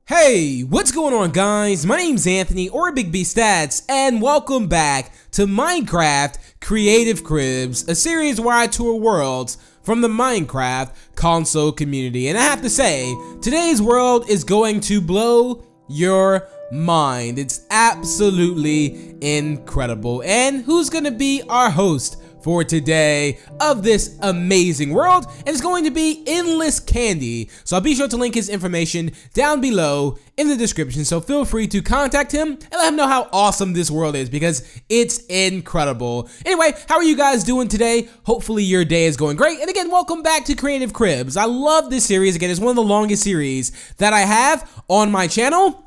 Hey, what's going on, guys? My name's Anthony, or Big B Statz, and welcome back to Minecraft Creative Cribs, a series where I tour worlds from the Minecraft console community. And I have to say, today's world is going to blow your mind. It's absolutely incredible. And who's gonna be our host for today of this amazing world? And it's going to be Endless Candy. So I'll be sure to link his information down below in the description, so feel free to contact him and let him know how awesome this world is, because it's incredible. Anyway, how are you guys doing today? Hopefully your day is going great. And again, welcome back to Creative Cribs. I love this series. Again, it's one of the longest series that I have on my channel,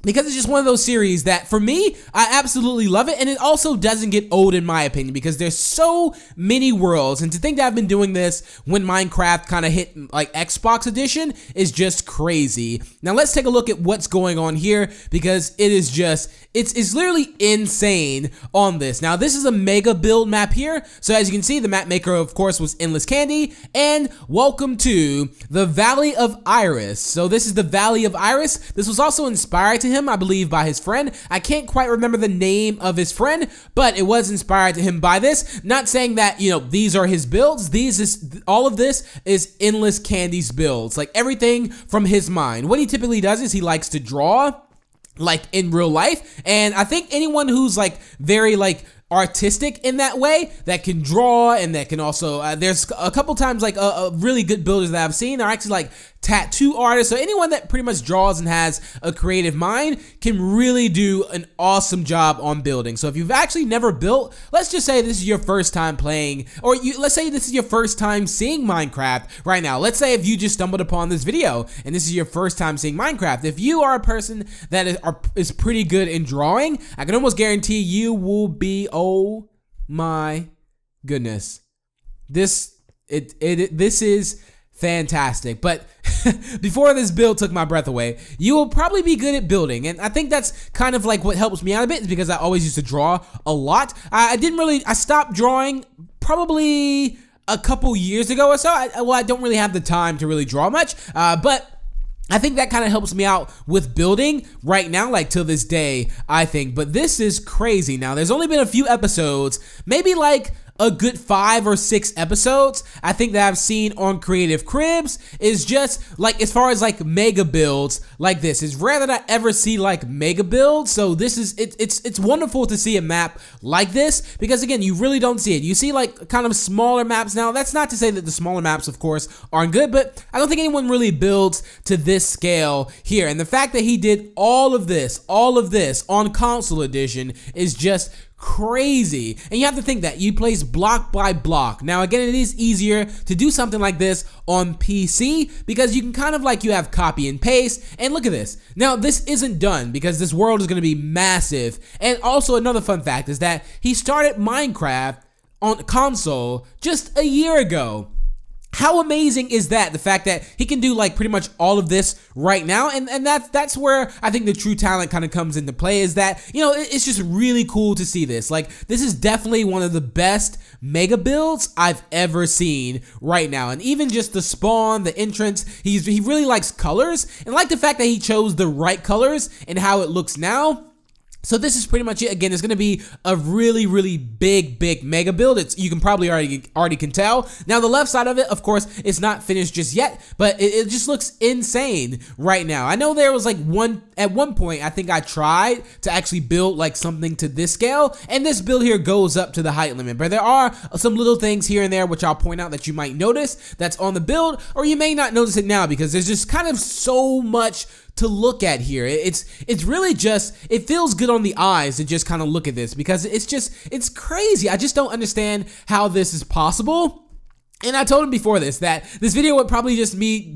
because it's just one of those series that, for me, I absolutely love it, and it also doesn't get old in my opinion, because there's so many worlds, and to think that I've been doing this when Minecraft kind of hit like Xbox edition is just crazy. Now let's take a look at what's going on here, because it is just, it's literally insane on this. Now this is a mega build map here, so as you can see, the map maker of course was Endless Candy, and welcome to the Valley of Iris. So this is the Valley of Iris. This was also inspired to him, I believe, by his friend. I can't quite remember the name of his friend, but it was inspired to him by this. Not saying that, you know, these are his builds. All of this is Endless Candy's builds, like everything from his mind. What he typically does is he likes to draw, like in real life, and I think anyone who's like very like artistic in that way, that can draw and that can also there's a couple times like really good builders that I've seen are actually like tattoo artists. So anyone that pretty much draws and has a creative mind can really do an awesome job on building. So if you've actually never built, let's just say this is your first time playing, or let's say this is your first time seeing Minecraft right now. Let's say if you just stumbled upon this video and this is your first time seeing Minecraft, if you are a person that is pretty good in drawing, I can almost guarantee you will be, oh my goodness, this is fantastic. But before this build took my breath away, you will probably be good at building, and I think that's kind of like what helps me out a bit, is because I always used to draw a lot. I stopped drawing probably a couple years ago or so. I don't really have the time to really draw much, but I think that kind of helps me out with building right now, like till this day, I think. But this is crazy. Now, there's only been a few episodes, maybe like a good 5 or 6 episodes, I think, that I've seen on Creative Cribs, is just like, as far as like mega builds like this. It's rare that I ever see like mega builds, so this is, it's wonderful to see a map like this, because again, you really don't see it. You see like kind of smaller maps now. That's not to say that the smaller maps, of course, aren't good, but I don't think anyone really builds to this scale here. And the fact that he did all of this on console edition is just crazy. And you have to think that you place block by block. Now again, it is easier to do something like this on PC, because you can kind of like, you have copy and paste. And look at this. Now this isn't done, because this world is going to be massive. And also another fun fact is that he started Minecraft on console just a year ago. How amazing is that? The fact that he can do like pretty much all of this right now, and that's where I think the true talent kind of comes into play, is that, you know, it's just really cool to see this. Like, this is definitely one of the best mega builds I've ever seen right now. And even just the spawn, the entrance, he really likes colors, and I like the fact that he chose the right colors and how it looks now. So this is pretty much it. Again, it's going to be a really big mega build. You can probably already can tell. Now the left side of it, of course, it's not finished just yet, but it just looks insane right now. I know there was like at one point, I think I tried to actually build like something to this scale, and this build here goes up to the height limit. But there are some little things here and there which I'll point out that you might notice that's on the build, or you may not notice it now, because there's just kind of so much to look at here. It's really just, it feels good on the eyes to just kind of look at this, because it's crazy. I just don't understand how this is possible. And I told him before this that this video would probably just be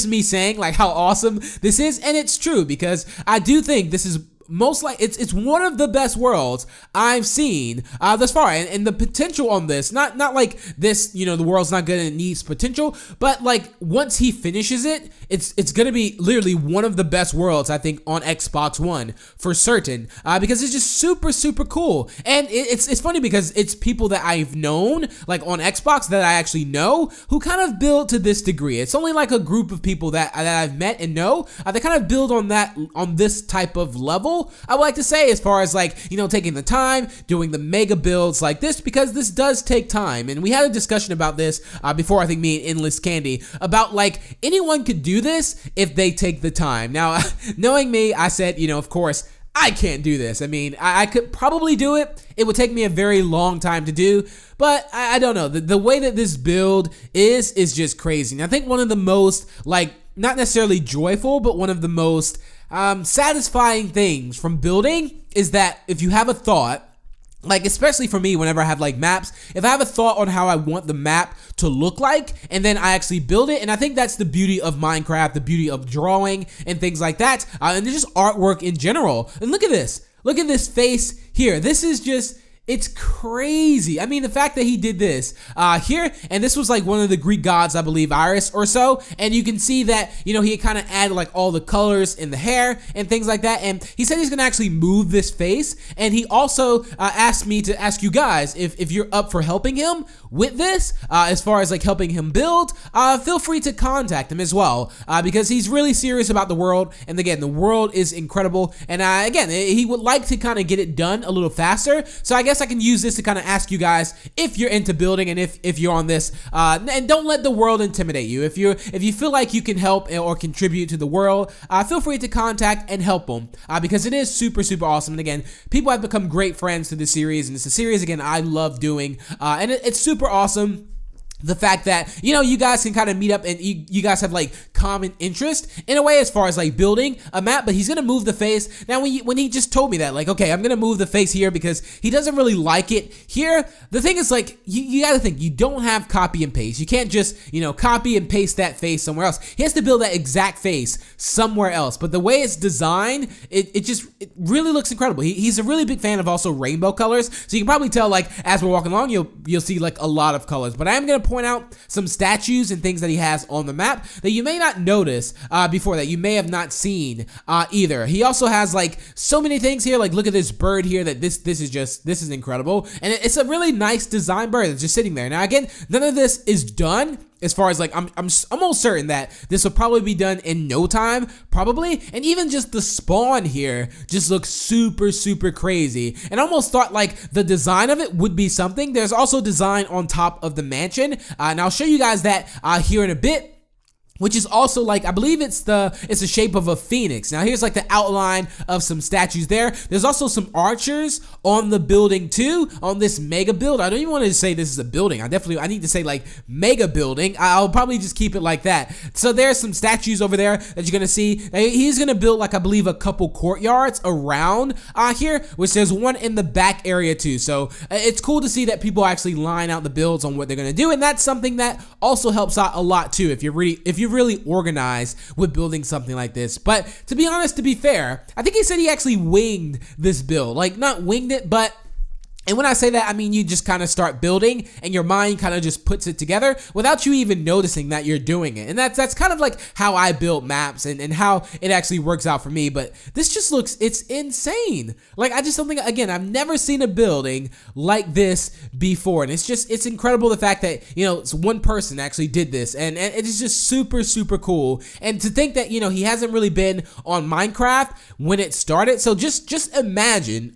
me saying like how awesome this is, and it's true, because I do think this is it's one of the best worlds I've seen thus far, and the potential on this, not like this, the world's not good and it needs potential, but like once he finishes it, it's gonna be literally one of the best worlds I think on Xbox One for certain, because it's just super cool. And it's funny because it's people that I've known like on Xbox that I actually know who kind of build to this degree. It's only like a group of people that I've met and know that kind of build on this type of level, I would like to say, as far as like, taking the time, doing the mega builds like this, because this does take time. And we had a discussion about this before, I think me and Endless Candy, about like anyone could do this if they take the time. Now, knowing me, I said, of course, I can't do this. I mean, I could probably do it. It would take me a very long time to do, but I don't know. The way that this build is just crazy. And I think one of the most, like, not necessarily joyful, but one of the most satisfying things from building is that if you have a thought, like especially for me whenever I have like maps, if I have a thought on how I want the map to look like and then I actually build it, and I think that's the beauty of Minecraft, the beauty of drawing and things like that, and just artwork in general. And look at this face here. This is just, it's crazy. I mean, the fact that he did this here, and this was like one of the Greek gods, I believe, Iris or so, and you can see that, he kind of added like all the colors in the hair and things like that, and he said he's gonna actually move this face, and he also asked me to ask you guys if you're up for helping him with this, as far as like helping him build, feel free to contact him as well, because he's really serious about the world, and again, the world is incredible, and again, he would like to kind of get it done a little faster, so I guess I can use this to kind of ask you guys if you're into building and if you're on this, and don't let the world intimidate you. If you feel like you can help or contribute to the world, feel free to contact and help them, because it is super awesome. And again, people have become great friends to this series, and it's a series again I love doing, and it's super awesome. The fact that, you guys can kind of meet up and you guys have like common interest in a way as far as like building a map, but he's going to move the face. Now, when he just told me that, like, okay, I'm going to move the face here because he doesn't really like it here. The thing is like, you got to think, you don't have copy and paste. You can't just, copy and paste that face somewhere else. He has to build that exact face somewhere else. But the way it's designed, it really looks incredible. He's a really big fan of also rainbow colors. So you can probably tell, like, as we're walking along, you'll see like a lot of colors. But I am going to point out some statues and things that he has on the map that you may not notice before, that you may have not seen either. He also has like so many things here, like look at this bird here, that this is incredible, and it's a really nice design bird that's just sitting there. Now again, none of this is done. As far as like, I'm almost certain that this will probably be done in no time, probably. And even just the spawn here just looks super crazy. And I almost thought like the design of it would be something. There's also design on top of the mansion, and I'll show you guys that here in a bit, which is also like, I believe it's the shape of a phoenix. Now here's like the outline of some statues there. There's also some archers on the building too, on this mega build. I don't even want to say this is a building. I need to say like mega building. I'll probably just keep it like that. So there's some statues over there that you're gonna see. He's gonna build like, I believe, a couple courtyards around here, which there's one in the back area too. So it's cool to see that people actually line out the builds on what they're gonna do, and that's something that also helps out a lot too if you're really organized with building something like this. But to be honest, to be fair, I think he said he actually winged this build. Like, not winged it, but, and when I say that, I mean you just kind of start building and your mind kind of just puts it together without you even noticing that you're doing it. And that's kind of like how I build maps and how it actually works out for me. But this just looks, it's insane. Like, I just don't think, again, I've never seen a building like this before. And it's incredible the fact that, it's one person actually did this. And it is just super cool. And to think that, he hasn't really been on Minecraft when it started. So just imagine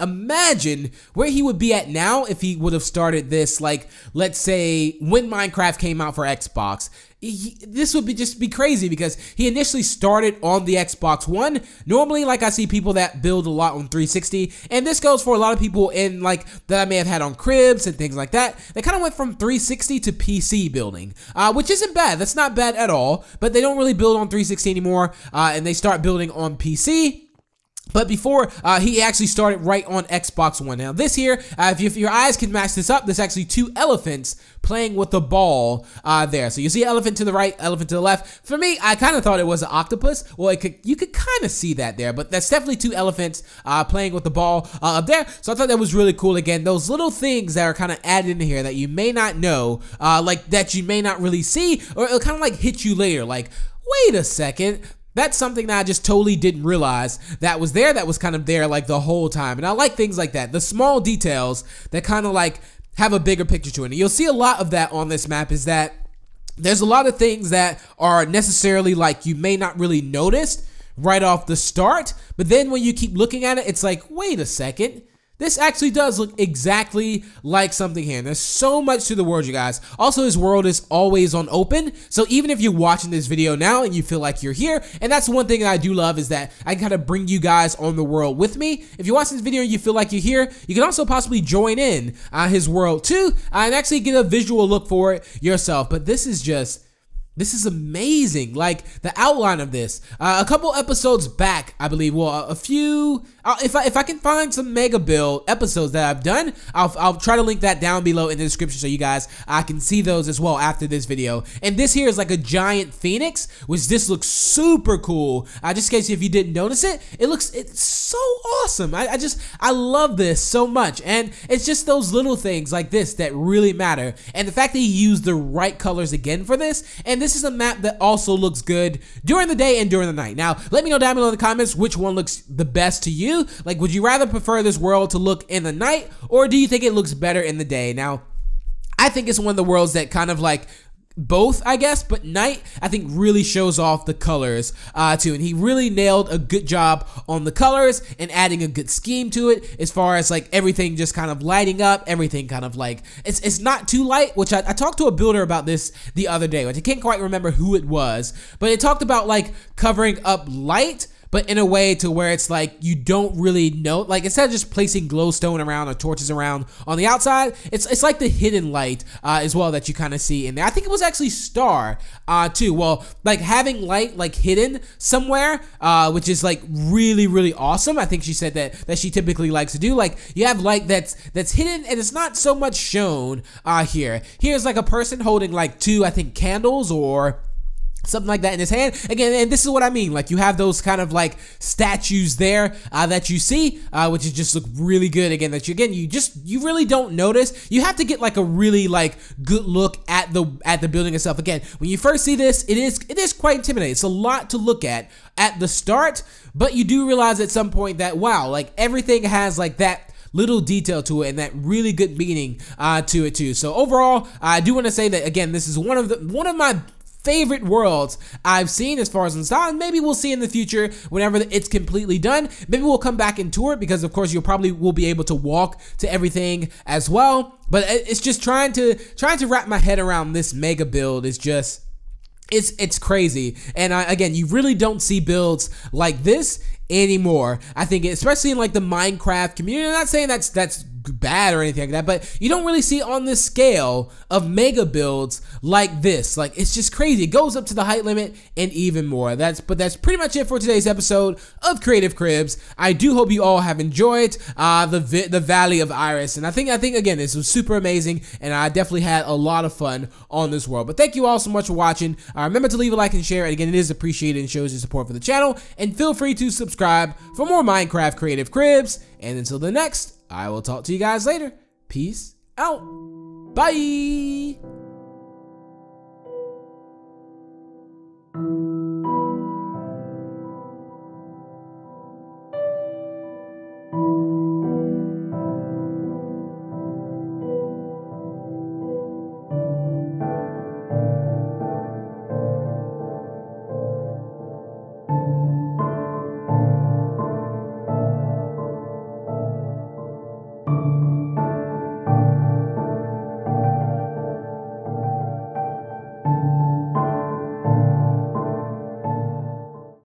where he would be at now if he would have started this, like, let's say when Minecraft came out for Xbox. This would just be crazy because he initially started on the Xbox One. Normally, like, I see people that build a lot on 360, and this goes for a lot of people in, like, that I may have had on cribs and things like that. They kind of went from 360 to PC building, which isn't bad. That's not bad at all, but they don't really build on 360 anymore, and they start building on PC. But before, he actually started right on Xbox One. Now this here, if your eyes can match this up, there's actually 2 elephants playing with the ball there. So you see elephant to the right, elephant to the left. For me, I kind of thought it was an octopus. Well, you could kind of see that there, but that's definitely 2 elephants playing with the ball up there. So I thought that was really cool. Again, those little things that are kind of added in here that you may not know, like that you may not really see, or it'll kind of like hit you later. Like, wait a second. That's something that I just totally didn't realize that was there, that was kind of there like the whole time. And I like things like that, the small details that kind of like have a bigger picture to it. And you'll see a lot of that on this map, is that there's a lot of things that are necessarily like you may not really notice right off the start, but then when you keep looking at it, it's like, wait a second. This actually does look exactly like something here. And there's so much to the world, you guys. Also, this world is always on open. So even if you're watching this video now and you feel like you're here, and that's one thing that I do love, is that I kind of bring you guys on the world with me. If you're watching this video and you feel like you're here, you can also possibly join in his world too, and actually get a visual look for it yourself. But this is amazing. Like the outline of this, a couple episodes back, I believe. Well, a few. If I can find some mega build episodes that I've done, I'll try to link that down below in the description so you guys can see those as well after this video. And this here is like a giant phoenix, which this looks super cool. Just in case if you didn't notice it, it's so awesome. I love this so much, and it's just those little things like this that really matter. And the fact that he used the right colors again for this, and this is a map that also looks good during the day and during the night. Now, let me know down below in the comments which one looks the best to you. Like, would you rather prefer this world to look in the night, or do you think it looks better in the day? Now, I think it's one of the worlds that kind of like both, I guess, but night I think really shows off the colors too, and he really nailed a good job on the colors and adding a good scheme to it, as far as like everything just kind of lighting up, everything kind of like it's not too light, which I talked to a builder about this the other day, which I can't quite remember who it was, but it talked about like covering up light, but in a way to where it's like you don't really know, like instead of just placing glowstone around or torches around on the outside, it's like the hidden light as well that you kind of see in there. I think it was actually Star too. Well, like having light like hidden somewhere, which is like really awesome. I think she said that she typically likes to do, like you have light that's hidden and it's not so much shown here. Here's like a person holding like 2, I think, candles or something like that in his hand. Again, and this is what I mean, like you have those kind of like statues there that you see, which is just look really good. Again, that you really don't notice. You have to get like a really like good look at the building itself. Again, when you first see this, it is quite intimidating. It's a lot to look at the start, but you do realize at some point that wow, like everything has like that little detail to it and that really good meaning to it too. So overall, I do want to say that again, this is one of my favorite worlds I've seen as far as install, and maybe we'll see in the future whenever it's completely done. Maybe we'll come back and tour it, because of course you'll probably will be able to walk to everything as well. But it's just trying to wrap my head around this mega build is just it's crazy. And again, you really don't see builds like this anymore. I think especially in like the Minecraft community. I'm not saying that's bad or anything like that, but you don't really see on this scale of mega builds like this. Like it's just crazy. It goes up to the height limit and even more. But that's pretty much it for today's episode of Creative Cribs. I do hope you all have enjoyed the Valley of Iris, and I think again this was super amazing, and I definitely had a lot of fun on this world. But thank you all so much for watching. Remember to leave a like and share, and again, it is appreciated and shows your support for the channel. And feel free to subscribe for more Minecraft Creative Cribs. And until the next, I will talk to you guys later. Peace out. Bye.